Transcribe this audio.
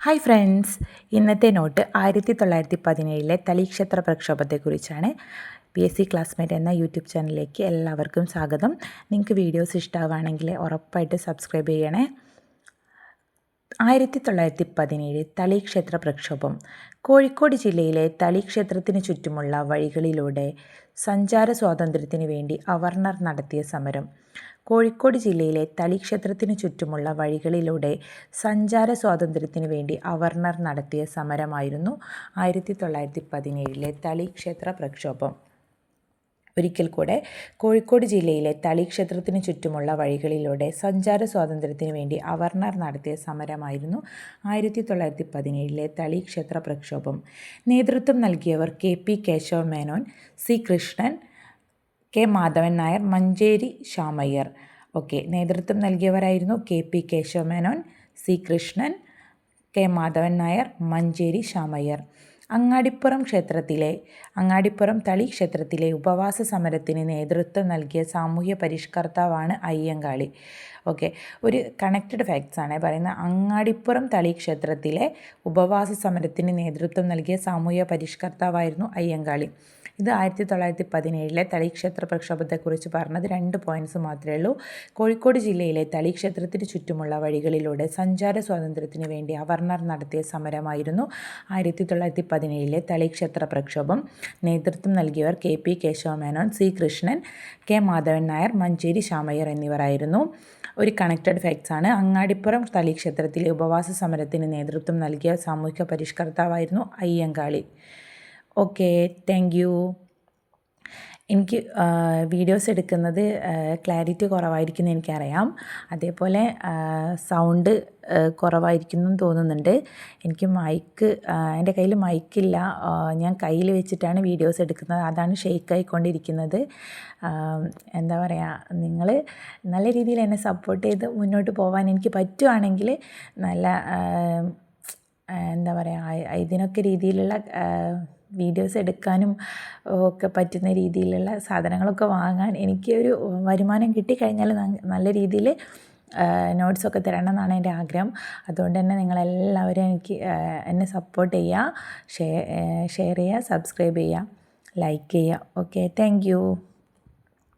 Hi friends, ഇന്നത്തെ not 1917 തളീക്ഷേത്ര പ്രക്ഷോഭത്തെക്കുറിച്ചാണ്. PSC classmate എന്ന YouTube ചാനലിലേക്ക് എല്ലാവർക്കും സ്വാഗതം. നിങ്ങൾക്ക് വീഡിയോസ് ഇഷ്ടമാവുകയാണെങ്കിൽ ഉറപ്പായിട്ട് സബ്സ്ക്രൈബ് ചെയ്യണേ. 1917 തളീക്ഷേത്ര പ്രക്ഷോഭം. കോഴിക്കോട് ജില്ലയിലെ തളീക്ഷേത്രത്തിന് ചുറ്റുമുള്ള വഴികളിലൂടെ സഞ്ചാര സ്വാതന്ത്ര്യത്തിന് വേണ്ടി അവർണർ നടത്തിയ സമരം. കോഴിക്കോട് ജില്ലയിലെ തളീക്ഷേത്രത്തിന് ചുറ്റുമുള്ള വഴികളിലൂടെ സഞ്ചാര സ്വാതന്ത്ര്യത്തിന് വേണ്ടി അവർണർ നടത്തിയ സമരമായിരുന്നു 1917 തളീക്ഷേത്ര പ്രക്ഷോഭം. ഒരിക്കൽ കൂടെ, കോഴിക്കോട് ജില്ലയിലെ തളീക്ഷേത്രത്തിന് ചുറ്റുമുള്ള വഴികളിലൂടെ സഞ്ചാര സ്വാതന്ത്ര്യത്തിന് വേണ്ടി അവർണർ നടത്തിയ സമരമായിരുന്നു 1917 തളീക്ഷേത്ര പ്രക്ഷോഭം. നേതൃത്വം നൽകിയവർ KP Keshava Menon, C Krishnan, K Madhavan Nair, Manjeri ശാമയ്യർ. നേതൃത്വം നൽകിയവരായിരുന്നു KP Keshava Menon, C Krishnan, K Madhavan Nair, Manjeri ശാമയ്യർ. Angadipuram തളീക്ഷേത്രത്തിലെ ഉപവാസ സമരത്തിന് നേതൃത്വം നൽകിയ സാമൂഹ്യ പരിഷ്കർത്താവാണ് അയ്യങ്കാളി. ഒരു കണക്റ്റഡ് ഫാക്ട്സ് ആണ് പറയുന്നത്. അങ്ങാടിപ്പുറം തളീക്ഷേത്രത്തിലെ ഉപവാസ സമരത്തിന് നേതൃത്വം നൽകിയ സാമൂഹ്യ പരിഷ്കർത്താവായിരുന്നു അയ്യങ്കാളി. ഇത് 1917 തളീക്ഷേത്ര പ്രക്ഷോഭത്തെക്കുറിച്ച് പറഞ്ഞത് 2 പോയിൻറ്റ്സ് മാത്രമേ ഉള്ളൂ. കോഴിക്കോട് ജില്ലയിലെ തളീക്ഷേത്രത്തിന് ചുറ്റുമുള്ള വഴികളിലൂടെ സഞ്ചാര സ്വാതന്ത്ര്യത്തിന് വേണ്ടി അവർണർ നടത്തിയ സമരമായിരുന്നു 1917 തളീക്ഷേത്ര പ്രക്ഷോഭം. നേതൃത്വം നൽകിയവർ KP Keshava Menon, C Krishnan, K Madhavan Nair, Manjeri ശാമയ്യർ എന്നിവരായിരുന്നു. ഒരു കണക്റ്റഡ് ഫാക്ട്സ് ആണ്. അങ്ങാടിപ്പുറം തളീക്ഷേത്രത്തിലെ ഉപവാസ സമരത്തിന് നേതൃത്വം നൽകിയ സാമൂഹിക പരിഷ്കർത്താവായിരുന്നു അയ്യങ്കാളി. Thank you. എനിക്ക് വീഡിയോസ് എടുക്കുന്നത് ക്ലാരിറ്റി കുറവായിരിക്കും എന്ന് എനിക്കറിയാം. അതേപോലെ സൗണ്ട് കുറവായിരിക്കുന്നു എന്ന് തോന്നുന്നുണ്ട്. എനിക്ക് എൻ്റെ കയ്യിൽ മൈക്കില്ല. ഞാൻ കയ്യിൽ വെച്ചിട്ടാണ് വീഡിയോസ് എടുക്കുന്നത്. അതാണ് ഷെയ്ക്ക് ആയിക്കൊണ്ടിരിക്കുന്നത്. എന്താ പറയുക, നിങ്ങൾ നല്ല രീതിയിൽ എന്നെ സപ്പോർട്ട് ചെയ്ത് മുന്നോട്ട് പോകാൻ എനിക്ക് പറ്റുവാണെങ്കിൽ നല്ല എന്താ പറയുക, ഇതിനൊക്കെ രീതിയിലുള്ള വീഡിയോസ് എടുക്കാനും ഒക്കെ പറ്റുന്ന രീതിയിലുള്ള സാധനങ്ങളൊക്കെ വാങ്ങാൻ എനിക്ക് ഒരു വരുമാനം കിട്ടിക്കഴിഞ്ഞാൽ നല്ല രീതിയിൽ നോട്ട്സൊക്കെ തരണം എന്നാണ് എൻ്റെ ആഗ്രഹം. അതുകൊണ്ട് തന്നെ നിങ്ങളെല്ലാവരും എന്നെ സപ്പോർട്ട് ചെയ്യുക, ഷെയർ ചെയ്യുക, സബ്സ്ക്രൈബ് ചെയ്യുക, ലൈക്ക് ചെയ്യുക. Thank you.